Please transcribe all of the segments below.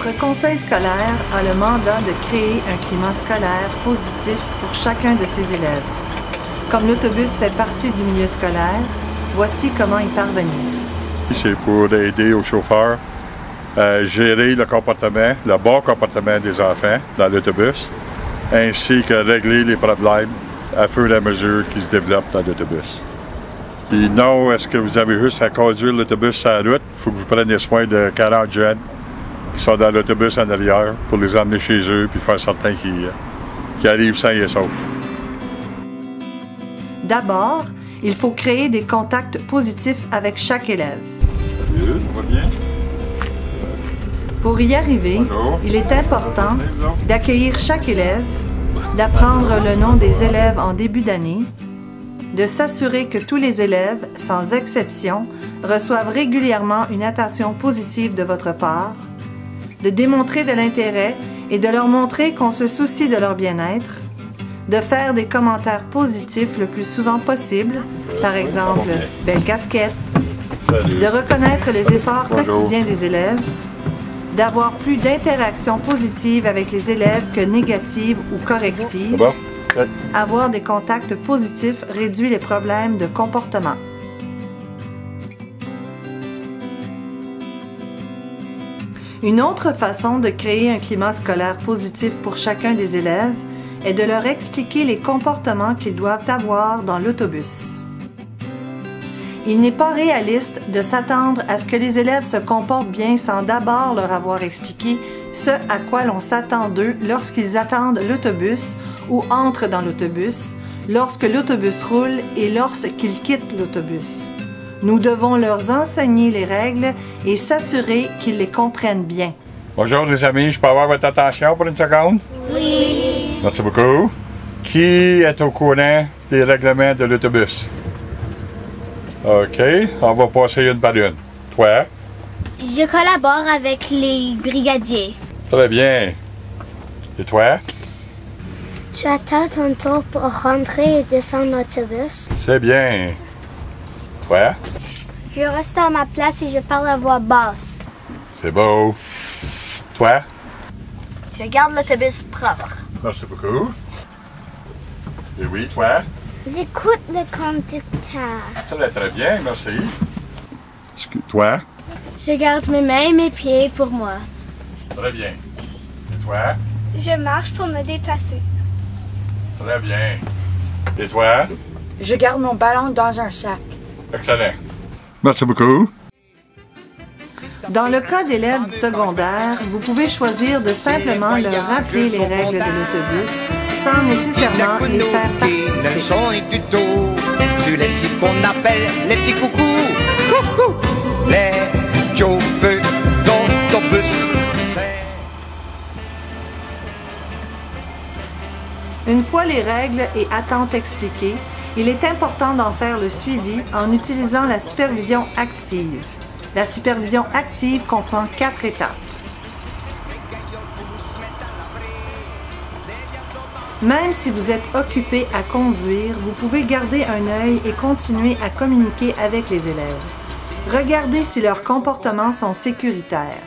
Votre conseil scolaire a le mandat de créer un climat scolaire positif pour chacun de ses élèves. Comme l'autobus fait partie du milieu scolaire, voici comment y parvenir. C'est pour aider aux chauffeurs à gérer le comportement, le bon comportement des enfants dans l'autobus, ainsi que régler les problèmes à fur et à mesure qu'ils se développent dans l'autobus. Puis non, est-ce que vous avez juste à conduire l'autobus sur la route? Il faut que vous preniez soin de 40 jeunes qui sont dans l'autobus en arrière pour les emmener chez eux puis faire certain qu'ils arrivent sains et saufs. D'abord, il faut créer des contacts positifs avec chaque élève. Salut, ça va bien? Pour y arriver, il est important d'accueillir chaque élève, d'apprendre le nom des élèves en début d'année, de s'assurer que tous les élèves, sans exception, reçoivent régulièrement une attention positive de votre part, de démontrer de l'intérêt et de leur montrer qu'on se soucie de leur bien-être, de faire des commentaires positifs le plus souvent possible, par exemple « belle casquette », de reconnaître les efforts quotidiens des élèves, d'avoir plus d'interactions positives avec les élèves que négatives ou correctives. Avoir des contacts positifs réduit les problèmes de comportement. Une autre façon de créer un climat scolaire positif pour chacun des élèves est de leur expliquer les comportements qu'ils doivent avoir dans l'autobus. Il n'est pas réaliste de s'attendre à ce que les élèves se comportent bien sans d'abord leur avoir expliqué ce à quoi l'on s'attend d'eux lorsqu'ils attendent l'autobus ou entrent dans l'autobus, lorsque l'autobus roule et lorsqu'ils quittent l'autobus. Nous devons leur enseigner les règles et s'assurer qu'ils les comprennent bien. Bonjour les amis, je peux avoir votre attention pour une seconde? Oui. Merci beaucoup. Qui est au courant des règlements de l'autobus? OK, on va passer une par une. Toi? Je collabore avec les brigadiers. Très bien. Et toi? Tu attends ton tour pour rentrer et descendre l'autobus. C'est bien. Toi? Je reste à ma place et je parle à voix basse. C'est beau. Toi? Je garde l'autobus propre. Merci beaucoup. Et oui, toi? J'écoute le conducteur. Ça va très bien, merci. Toi? Je garde mes mains et mes pieds pour moi. Très bien. Et toi? Je marche pour me déplacer. Très bien. Et toi? Je garde mon ballon dans un sac. Excellent. Merci beaucoup. Dans le cas d'élèves du secondaire, vous pouvez choisir de simplement leur rappeler les règles de l'autobus sans nécessairement les faire participer. Sur les sites qu'on appelle les petits coucous. Coucou. Les chauffeurs d'autobus. Une fois les règles et attentes expliquées, il est important d'en faire le suivi en utilisant la supervision active. La supervision active comprend 4 étapes. Même si vous êtes occupé à conduire, vous pouvez garder un œil et continuer à communiquer avec les élèves. Regardez si leurs comportements sont sécuritaires.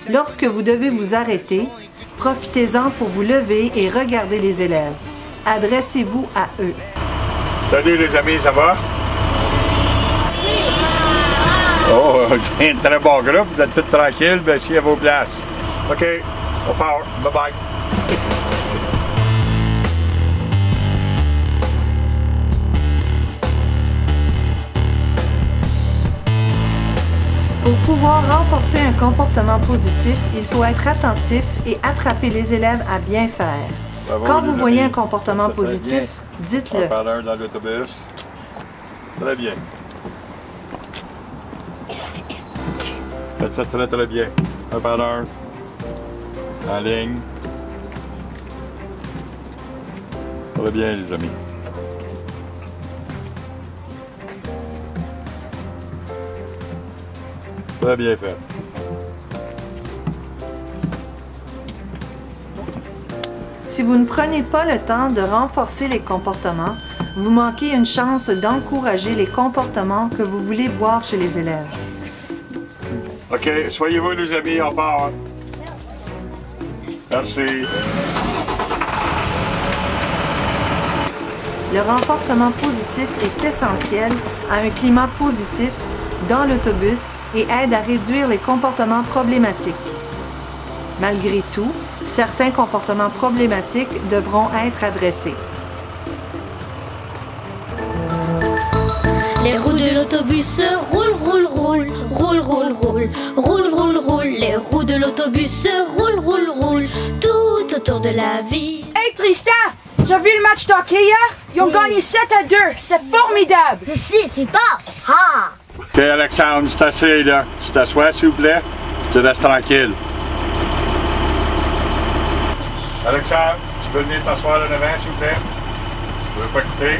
Lorsque vous devez vous arrêter, profitez-en pour vous lever et regarder les élèves. Adressez-vous à eux. Salut les amis, ça va? Oh, c'est un très bon groupe, vous êtes tous tranquilles, bien ici à vos places. OK, on part, bye-bye. Pour pouvoir renforcer un comportement positif, il faut être attentif et attraper les élèves à bien faire. Bravo, quand vous les voyez amis. un comportement C'est très positif, bien. dites-le. On parle dans l'autobus. Très bien. Faites ça très très bien. Un par un. En ligne. Très bien les amis. Très bien fait. Si vous ne prenez pas le temps de renforcer les comportements, vous manquez une chance d'encourager les comportements que vous voulez voir chez les élèves. OK, soyez-vous les amis, on part. Merci. Le renforcement positif est essentiel à un climat positif dans l'autobus et aide à réduire les comportements problématiques. Malgré tout, certains comportements problématiques devront être adressés. Les roues de l'autobus roulent, roulent, roulent, roulent, roulent, roulent, roulent, roulent, roulent. Les roues de l'autobus roulent, roulent, roulent, tout autour de la ville. Hey Tristan, tu as vu le match d'hockey hier? Ils ont gagné 7-2, c'est formidable! Je sais, c'est pas. Ah! OK, Alexandre, c'est assez, là. Tu t'assois, s'il vous plaît, puis tu restes tranquille. Alexandre, tu peux venir t'asseoir en avant, s'il vous plaît? Tu veux pas écouter?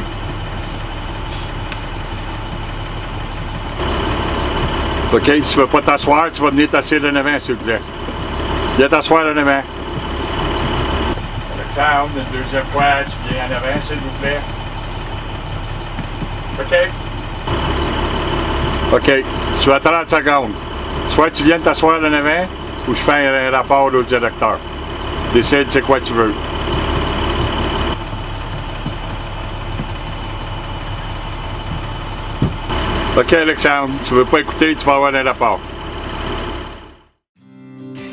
OK, si tu veux pas t'asseoir, tu vas venir t'asseoir en avant, s'il vous plaît. Viens t'asseoir en avant. Alexandre, une deuxième fois, tu viens en avant, s'il vous plaît. OK? OK, tu as 30 secondes. Soit tu viens t'asseoir en avant, ou je fais un rapport au directeur. Décide c'est quoi tu veux. OK, Alexandre, tu veux pas écouter, tu vas avoir un rapport.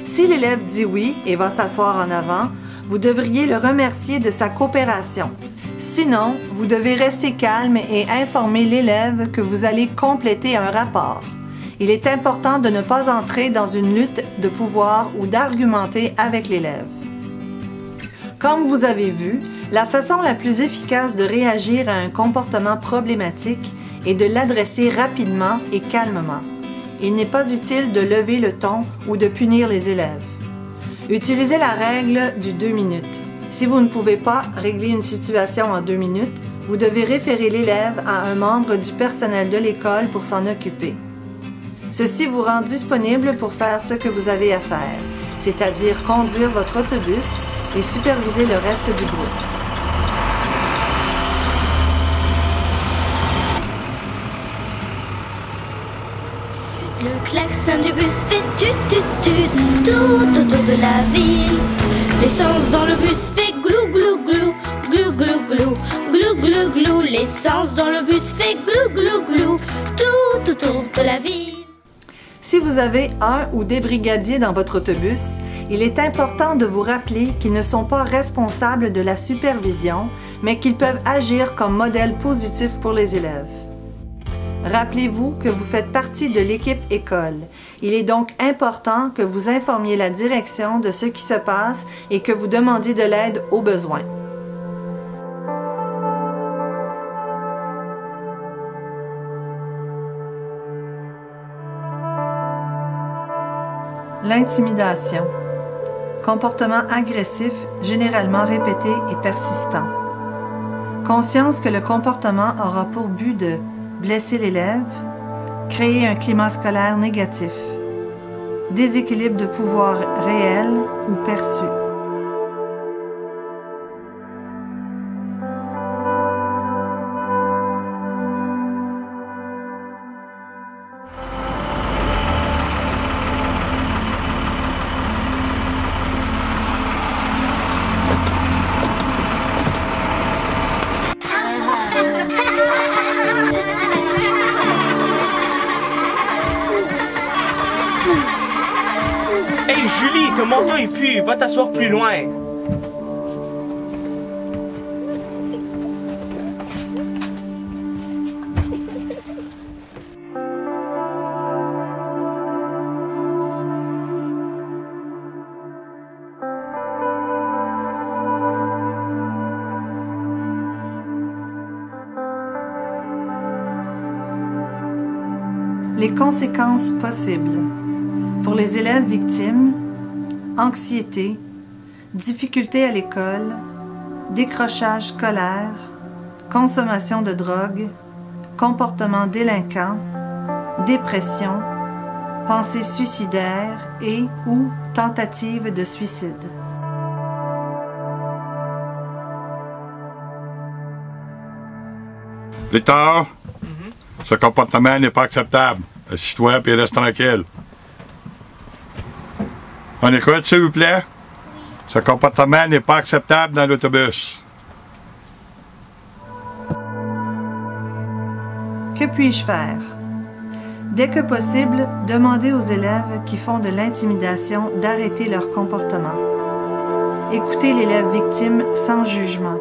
Si l'élève dit oui et va s'asseoir en avant, vous devriez le remercier de sa coopération. Sinon, vous devez rester calme et informer l'élève que vous allez compléter un rapport. Il est important de ne pas entrer dans une lutte de pouvoir ou d'argumenter avec l'élève. Comme vous avez vu, la façon la plus efficace de réagir à un comportement problématique est de l'adresser rapidement et calmement. Il n'est pas utile de lever le ton ou de punir les élèves. Utilisez la règle du 2 minutes. Si vous ne pouvez pas régler une situation en 2 minutes, vous devez référer l'élève à un membre du personnel de l'école pour s'en occuper. Ceci vous rend disponible pour faire ce que vous avez à faire, c'est-à-dire conduire votre autobus et superviser le reste du groupe. Le klaxon du bus fait tut-tut-tut tout autour de la ville. L'essence dans le bus fait glou glou glou, glou glou glou, glou glou glou. L'essence dans le bus fait glou glou glou tout autour de la ville. Si vous avez un ou des brigadiers dans votre autobus, il est important de vous rappeler qu'ils ne sont pas responsables de la supervision, mais qu'ils peuvent agir comme modèle positif pour les élèves. Rappelez-vous que vous faites partie de l'équipe école. Il est donc important que vous informiez la direction de ce qui se passe et que vous demandiez de l'aide au besoin. L'intimidation. Comportement agressif, généralement répété et persistant. Conscience que le comportement aura pour but de blesser l'élève, créer un climat scolaire négatif, déséquilibre de pouvoir réel ou perçu. Hey Julie, ton manteau est pue, va t'asseoir plus loin. Les conséquences possibles. Pour les élèves victimes, anxiété, difficultés à l'école, décrochage scolaire, consommation de drogue, comportement délinquant, dépression, pensée suicidaire et ou tentative de suicide. Victor, ce comportement n'est pas acceptable. Assis-toi et reste tranquille. On écoute, s'il vous plaît? Ce comportement n'est pas acceptable dans l'autobus. Que puis-je faire? Dès que possible, demandez aux élèves qui font de l'intimidation d'arrêter leur comportement. Écoutez l'élève victime sans jugement.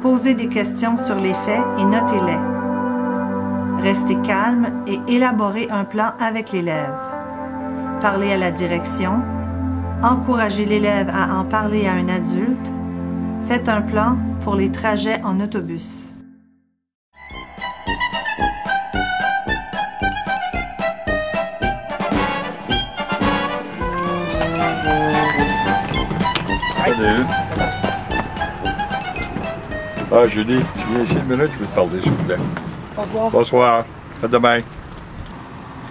Posez des questions sur les faits et notez-les. Restez calme et élaborez un plan avec l'élève. Parlez à la direction. Encouragez l'élève à en parler à un adulte. Faites un plan pour les trajets en autobus. Salut. Ah, Julie, tu viens ici une minute, je veux te parler, s'il vous plaît. Au revoir. Bonsoir. À demain.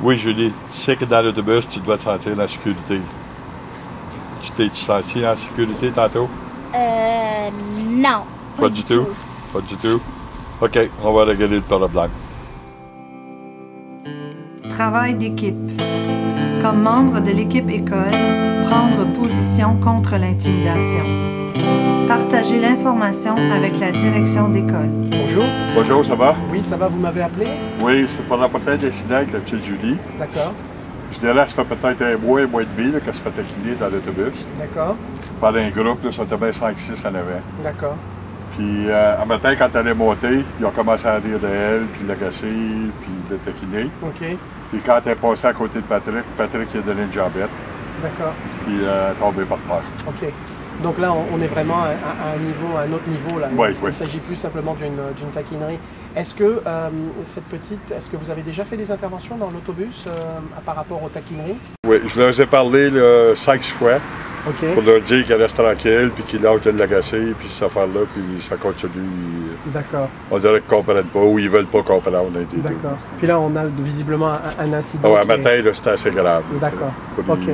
Oui, Julie, tu sais que dans l'autobus, tu dois te sentir en sécurité. Tu t'es senti en sécurité tantôt? Non. Pas du tout? Pas du tout? OK, on va régler le problème. Travail d'équipe. Comme membre de l'équipe école, prendre position contre l'intimidation. Partager l'information avec la direction d'école. Bonjour. Bonjour, ça va? Oui, ça va, vous m'avez appelé? Oui, c'est pour rapporter un incident avec la petite Julie. D'accord. Je dirais, ça fait peut-être un mois et demi qu'elle se fait taquiner dans l'autobus. D'accord. Par un groupe, là, ça était bien 5-6 en avant. D'accord. Puis, un matin, quand elle est montée, ils ont commencé à rire de elle, puis l'agacer, puis de taquiner. OK. Puis quand elle est passée à côté de Patrick, Patrick lui a donné une jambette, D'accord. puis elle est tombée par terre. OK. Donc là, on est vraiment à un autre niveau. Là. Oui, Il oui. ne s'agit plus simplement d'une taquinerie. Est-ce que est-ce que vous avez déjà fait des interventions dans l'autobus par rapport aux taquineries? Oui, je leur ai parlé 5-6 fois OK. pour leur dire qu'elle reste tranquille, puis qu'ils lâchent de l'agacer, puis cette affaire-là, puis ça continue. D'accord. On dirait qu'ils ne comprennent pas ou ils ne veulent pas comprendre. D'accord. Puis là, on a visiblement un incident. Ah ouais, un matin, là, c'était assez grave. D'accord. Pour lui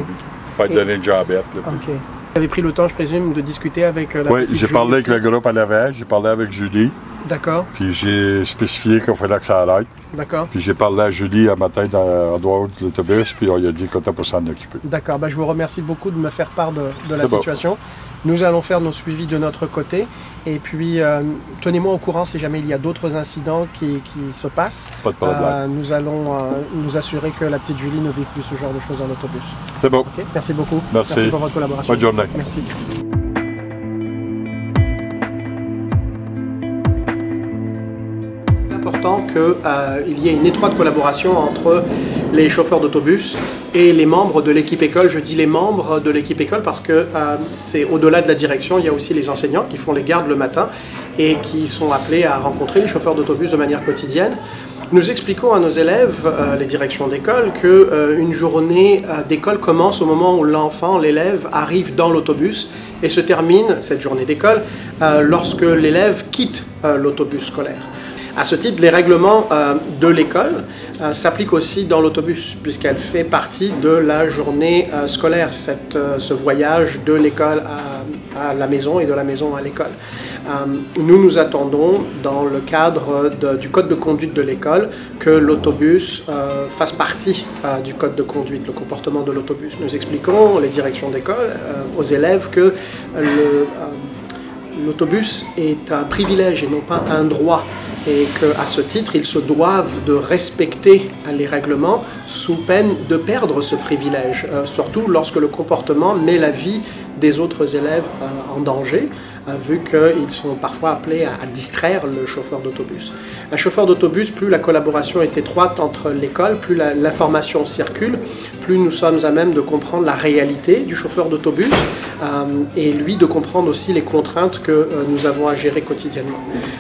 faire donner une jambette. Là, puis... OK. Vous avez pris le temps, je présume, de discuter avec la petite Oui, j'ai parlé avec le groupe en avant, j'ai parlé avec Julie. D'accord. Puis j'ai spécifié qu'il fallait que ça arrête. D'accord. Puis j'ai parlé à Julie un matin en dehors de l'autobus, puis on lui a dit qu'on était pour s'en occuper. D'accord. Ben, je vous remercie beaucoup de me faire part de la situation. Nous allons faire nos suivis de notre côté. Et puis, tenez-moi au courant si jamais il y a d'autres incidents qui se passent. Pas de problème. Nous allons nous assurer que la petite Julie ne vit plus ce genre de choses dans l'autobus. C'est bon. Okay. Merci beaucoup. Merci pour votre collaboration. Bonne journée. Merci. Important qu'il y ait une étroite collaboration entre les chauffeurs d'autobus et les membres de l'équipe école. Je dis les membres de l'équipe école parce que c'est au-delà de la direction, il y a aussi les enseignants qui font les gardes le matin et qui sont appelés à rencontrer les chauffeurs d'autobus de manière quotidienne. Nous expliquons à nos élèves, les directions d'école, qu'une journée d'école commence au moment où l'enfant, l'élève, arrive dans l'autobus et se termine, cette journée d'école, lorsque l'élève quitte l'autobus scolaire. À ce titre, les règlements de l'école s'appliquent aussi dans l'autobus, puisqu'elle fait partie de la journée scolaire, ce voyage de l'école à la maison et de la maison à l'école. Nous attendons, dans le cadre du code de conduite de l'école, que l'autobus fasse partie du code de conduite, le comportement de l'autobus. Nous expliquons, les directions d'école, aux élèves que l'autobus est un privilège et non pas un droit, et qu'à ce titre, ils se doivent de respecter les règlements sous peine de perdre ce privilège, surtout lorsque le comportement met la vie des autres élèves en danger, vu qu'ils sont parfois appelés à distraire le chauffeur d'autobus. Un chauffeur d'autobus, plus la collaboration est étroite entre l'école, plus l'information circule, plus nous sommes à même de comprendre la réalité du chauffeur d'autobus et lui de comprendre aussi les contraintes que nous avons à gérer quotidiennement.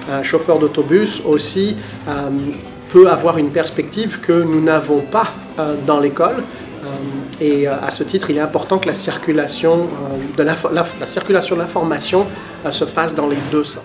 Un chauffeur d'autobus aussi peut avoir une perspective que nous n'avons pas dans l'école. Et à ce titre, il est important que la circulation de l'information se fasse dans les deux sens.